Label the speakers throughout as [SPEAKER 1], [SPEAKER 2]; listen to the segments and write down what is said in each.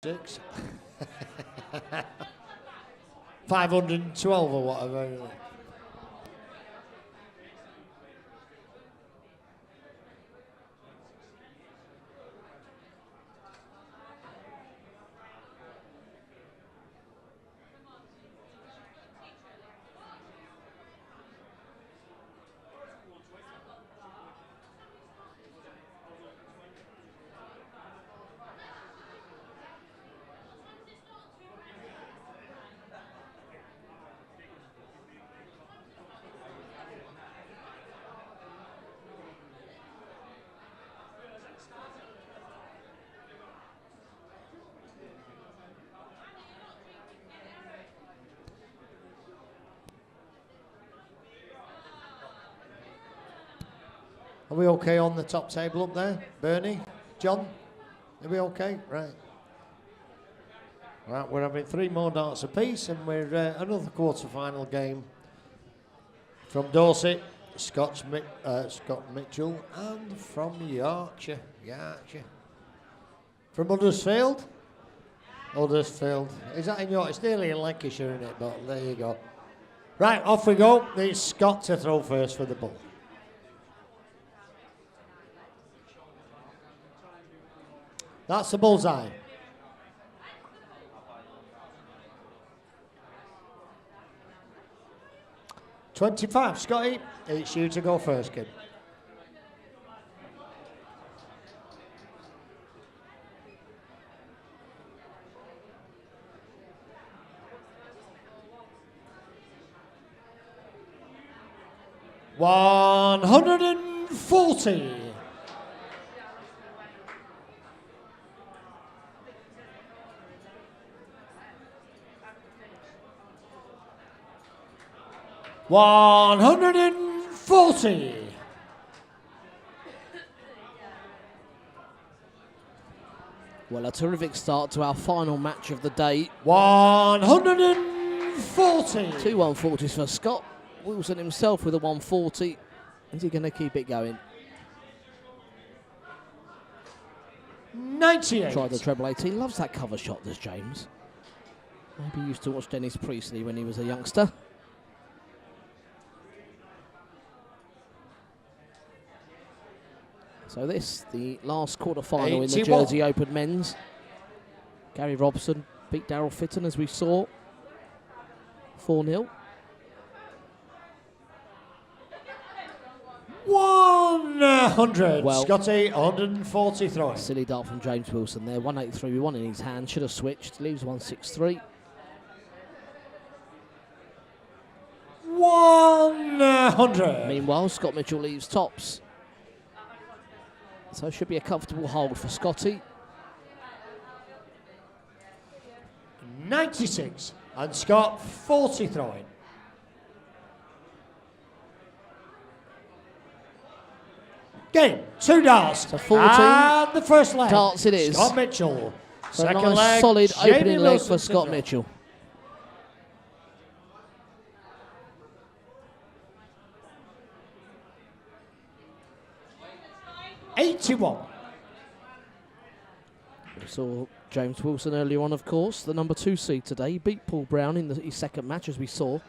[SPEAKER 1] 6. 512 or whatever. Are we okay on the top table up there? Bernie? John? Are we okay? Right. Right, we're having 3 more darts apiece and we're another quarter-final game from Dorset, Scott Mitchell, and from Yorkshire. From Huddersfield? Huddersfield. Is that in York? It's nearly in Lancashire, isn't it? But there you go. Right, off we go. It's Scott to throw first for the ball. That's the bullseye. .25, Scotty. It's you to go first, kid. $140. $140.
[SPEAKER 2] Well, a terrific start to our final match of the day.
[SPEAKER 1] 140.
[SPEAKER 2] 2 140s for Scott. Wilson himself with a 140. Is he going to keep it going?
[SPEAKER 1] 98.
[SPEAKER 2] Tried the treble 18. Loves that cover shot, does James. Maybe used to watch Dennis Priestley when he was a youngster. So this, the last quarter-final in the Jersey Open men's. Gary Robson beat Daryl Fitton, as we saw. 4-0.
[SPEAKER 1] 100.
[SPEAKER 2] Well,
[SPEAKER 1] Scotty, 140 throwing.
[SPEAKER 2] Silly dart from James Wilson there. 183 with 1 in his hand. Should have switched. Leaves 163.
[SPEAKER 1] 100.
[SPEAKER 2] Meanwhile, Scott Mitchell leaves tops. So it should be a comfortable hold for Scotty.
[SPEAKER 1] 96. And Scott, 40 throwing. Game, 2 darts.
[SPEAKER 2] So 40.
[SPEAKER 1] And the first leg.
[SPEAKER 2] Darts it is.
[SPEAKER 1] Scott Mitchell.
[SPEAKER 2] So
[SPEAKER 1] Second
[SPEAKER 2] a nice
[SPEAKER 1] leg,
[SPEAKER 2] solid
[SPEAKER 1] Jamie
[SPEAKER 2] opening leg
[SPEAKER 1] Wilson
[SPEAKER 2] for Scott
[SPEAKER 1] to
[SPEAKER 2] Mitchell.
[SPEAKER 1] $81.
[SPEAKER 2] We saw James Wilson earlier on, of course, the number 2 seed today. He beat Paul Brown in his second match, as we saw.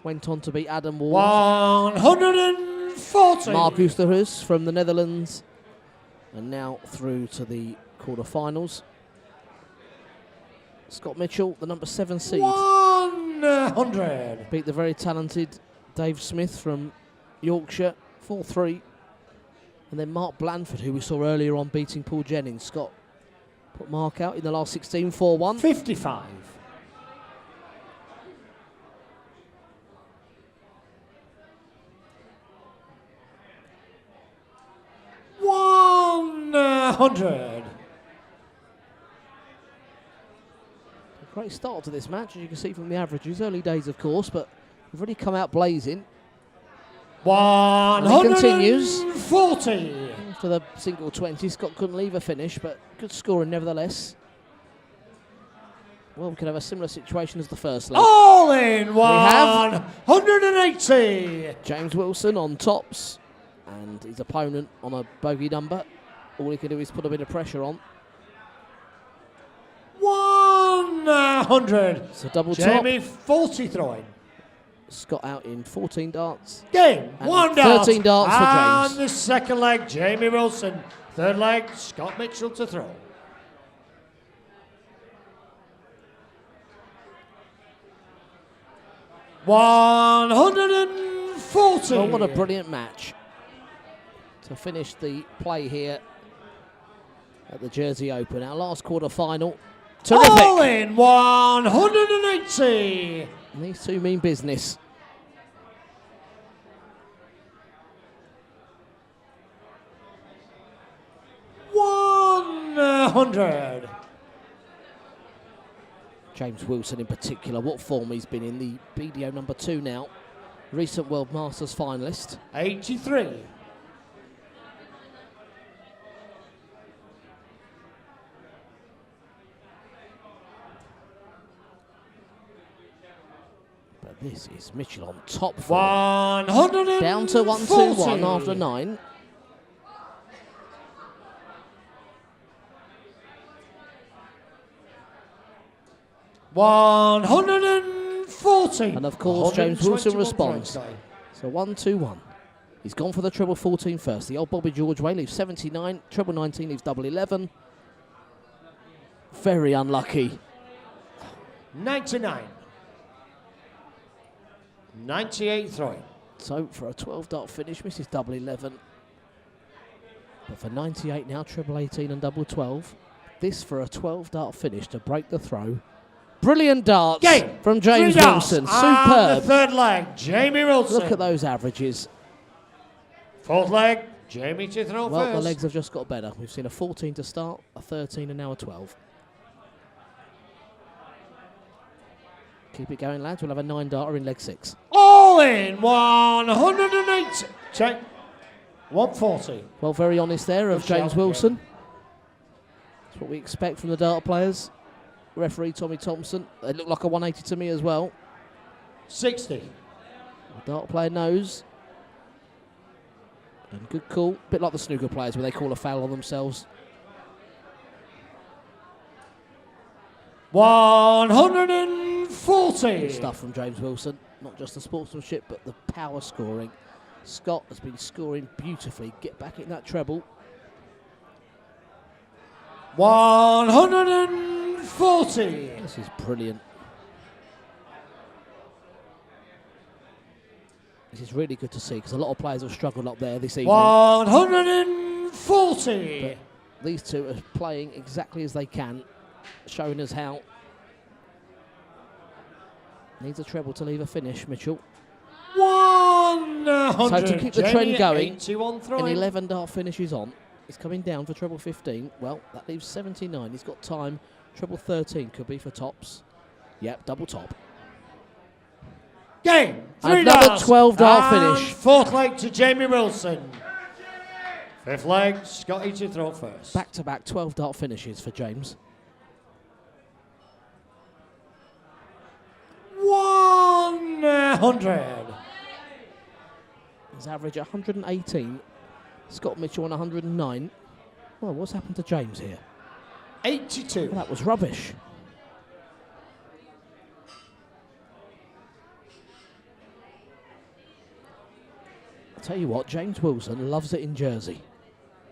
[SPEAKER 2] Went on to beat Adam Ward.
[SPEAKER 1] 140.
[SPEAKER 2] Mark Oosterhuis from the Netherlands. And now through to the quarterfinals. Scott Mitchell, the number 7 seed.
[SPEAKER 1] 100.
[SPEAKER 2] Beat the very talented Dave Smith from Yorkshire, 4-3. And then Mark Blandford, who we saw earlier on, beating Paul Jennings. Scott put Mark out in the last 16, 4-1.
[SPEAKER 1] 55. $100.
[SPEAKER 2] A great start to this match, as you can see from the averages. Early days, of course, but we've already come out blazing.
[SPEAKER 1] 140.
[SPEAKER 2] After the single 20, Scott couldn't leave a finish, but good scoring nevertheless. Well, we could have a similar situation as the first leg.
[SPEAKER 1] All in.
[SPEAKER 2] We have
[SPEAKER 1] 180.
[SPEAKER 2] James Wilson on tops, and his opponent on a bogey number. All he can do is put a bit of pressure on.
[SPEAKER 1] 100.
[SPEAKER 2] It's a double
[SPEAKER 1] Jamie,
[SPEAKER 2] top.
[SPEAKER 1] 40 throwing.
[SPEAKER 2] Scott out in 14 darts.
[SPEAKER 1] Game,
[SPEAKER 2] And
[SPEAKER 1] 1 dart.
[SPEAKER 2] 13 darts for James.
[SPEAKER 1] And the second leg, Jamie Wilson. Third leg, Scott Mitchell to throw. $140.
[SPEAKER 2] Well, what a brilliant match to finish the play here at the Jersey Open. Our last quarter final. Terrific.
[SPEAKER 1] All in 180.
[SPEAKER 2] And these two mean business.
[SPEAKER 1] $100.
[SPEAKER 2] James Wilson in particular, what form he's been in. The BDO number 2 now. Recent World Masters finalist.
[SPEAKER 1] 83.
[SPEAKER 2] But this is Mitchell on top form.
[SPEAKER 1] 140.
[SPEAKER 2] Down to 1-2-1 after 9.
[SPEAKER 1] $140.
[SPEAKER 2] And of course, James Wilson
[SPEAKER 1] 121
[SPEAKER 2] responds.
[SPEAKER 1] points, guy.
[SPEAKER 2] So 1-2-1. He's gone for the treble 14 first. The old Bobby George way leaves 79. Treble 19 leaves double 11. Very unlucky.
[SPEAKER 1] 99. 98 throwing.
[SPEAKER 2] So for a 12 dart finish, misses double 11. But for 98 now, treble 18 and double 12. This for a 12 dart finish to break the throw. Brilliant darts
[SPEAKER 1] Game.
[SPEAKER 2] from James
[SPEAKER 1] 3 darts.
[SPEAKER 2] Wilson.
[SPEAKER 1] And the
[SPEAKER 2] Superb.
[SPEAKER 1] third leg, Jamie Wilson.
[SPEAKER 2] Look at those averages.
[SPEAKER 1] Fourth leg, Jamie to throw
[SPEAKER 2] Well,
[SPEAKER 1] first.
[SPEAKER 2] the legs have just got better. We've seen a 14 to start, a 13 and now a 12. Keep it going, lads. We'll have a 9 darter in leg 6.
[SPEAKER 1] All in 108. Check. 140.
[SPEAKER 2] Well, very honest there of
[SPEAKER 1] Good
[SPEAKER 2] James
[SPEAKER 1] shot,
[SPEAKER 2] Wilson. That's what we expect from the dart players. Referee Tommy Thompson. They look like a 180 to me as well.
[SPEAKER 1] 60.
[SPEAKER 2] The dart player knows. And good call. Bit like the snooker players where they call a foul on themselves.
[SPEAKER 1] 140.
[SPEAKER 2] Good stuff from James Wilson. Not just the sportsmanship, but the power scoring. Scott has been scoring beautifully. Get back in that treble.
[SPEAKER 1] 140.
[SPEAKER 2] This is brilliant. This is really good to see because a lot of players have struggled up there this evening.
[SPEAKER 1] 140.
[SPEAKER 2] But these two are playing exactly as they can, showing us how. Needs a treble to leave a finish, Mitchell.
[SPEAKER 1] 100.
[SPEAKER 2] So to keep the trend going,
[SPEAKER 1] 81
[SPEAKER 2] an
[SPEAKER 1] throwing.
[SPEAKER 2] 11 dart finish is on. He's coming down for treble 15. Well, that leaves 79. He's got time. Treble 13 could be for tops. Yep, double top.
[SPEAKER 1] Game. 3
[SPEAKER 2] Another
[SPEAKER 1] darts.
[SPEAKER 2] 12 dart
[SPEAKER 1] And
[SPEAKER 2] finish.
[SPEAKER 1] Fourth leg to Jamie Wilson. Fifth leg, Scotty to throw first.
[SPEAKER 2] Back-to-back 12 dart finishes for James.
[SPEAKER 1] 100.
[SPEAKER 2] His average 118. Scott Mitchell on 109. Well, what's happened to James here?
[SPEAKER 1] 82.
[SPEAKER 2] Well, that was rubbish. I'll tell you what, James Wilson loves it in Jersey.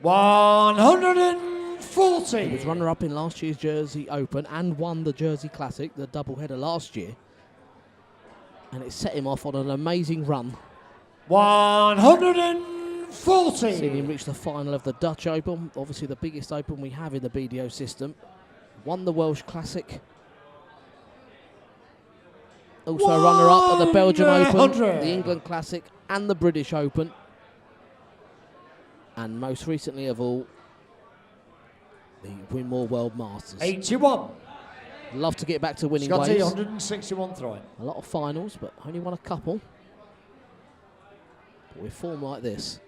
[SPEAKER 1] 140.
[SPEAKER 2] He was runner-up in last year's Jersey Open and won the Jersey Classic, the doubleheader last year. And it set him off on an amazing run.
[SPEAKER 1] 140.
[SPEAKER 2] Seen him reach the final of the Dutch Open, obviously the biggest Open we have in the BDO system. Won the Welsh Classic. Also a runner-up at the Belgian Open,
[SPEAKER 1] 100.
[SPEAKER 2] the England Classic and the British Open. And most recently of all, the Winmore World Masters.
[SPEAKER 1] 81.
[SPEAKER 2] Love to get back to winning
[SPEAKER 1] Scotty,
[SPEAKER 2] ways.
[SPEAKER 1] 161 throwing.
[SPEAKER 2] A lot of finals, but only won a couple. But with form like this,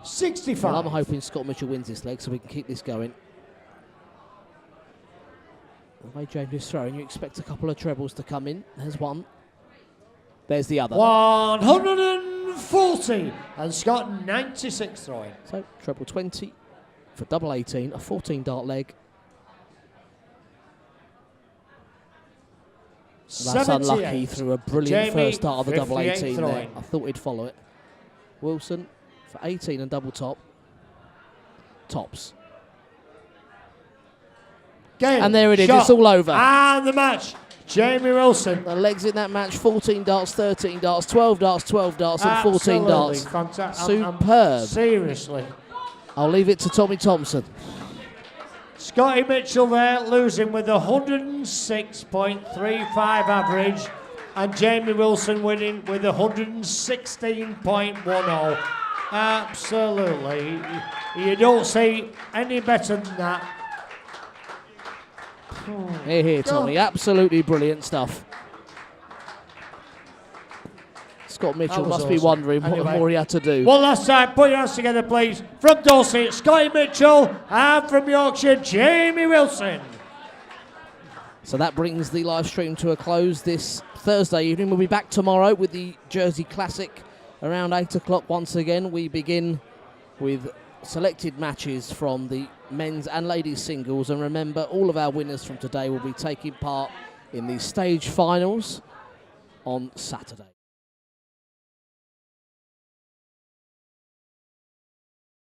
[SPEAKER 1] 65.
[SPEAKER 2] well, I'm hoping Scott Mitchell wins this leg so we can keep this going. The way James is throwing, you expect a couple of trebles to come in. There's one. There's the other.
[SPEAKER 1] 140. And Scott, 96 throwing.
[SPEAKER 2] So, treble 20 for double 18, a 14 dart leg. That's unlucky through a brilliant
[SPEAKER 1] Jamie,
[SPEAKER 2] first start of the double
[SPEAKER 1] 58
[SPEAKER 2] 18 there.
[SPEAKER 1] throwing.
[SPEAKER 2] I thought he'd follow it. Wilson for 18 and double top. Tops.
[SPEAKER 1] Game,
[SPEAKER 2] And there it is,
[SPEAKER 1] shot,
[SPEAKER 2] it's all over.
[SPEAKER 1] And the match, Jamie Wilson.
[SPEAKER 2] The legs in that match, 14 darts, 13 darts, 12 darts, 12 darts, and 14
[SPEAKER 1] Absolutely
[SPEAKER 2] darts.
[SPEAKER 1] fantastic.
[SPEAKER 2] Superb.
[SPEAKER 1] Seriously.
[SPEAKER 2] I'll leave it to Tommy Thompson.
[SPEAKER 1] Scotty Mitchell there losing with a 106.35 average, and Jamie Wilson winning with a 116.10. Absolutely. You don't see any better than that.
[SPEAKER 2] Here, here, Tommy. Absolutely brilliant stuff. Scott Mitchell
[SPEAKER 1] was
[SPEAKER 2] must be
[SPEAKER 1] awesome.
[SPEAKER 2] wondering what
[SPEAKER 1] Anyway.
[SPEAKER 2] more he had to do.
[SPEAKER 1] One last time, put your hands together, please. From Dorset, Scotty Mitchell, and from Yorkshire, Jamie Wilson.
[SPEAKER 2] So that brings the live stream to a close this Thursday evening. We'll be back tomorrow with the Jersey Classic around 8 o'clock once again. We begin with selected matches from the men's and ladies singles, and remember, all of our winners from today will be taking part in the stage finals on Saturday.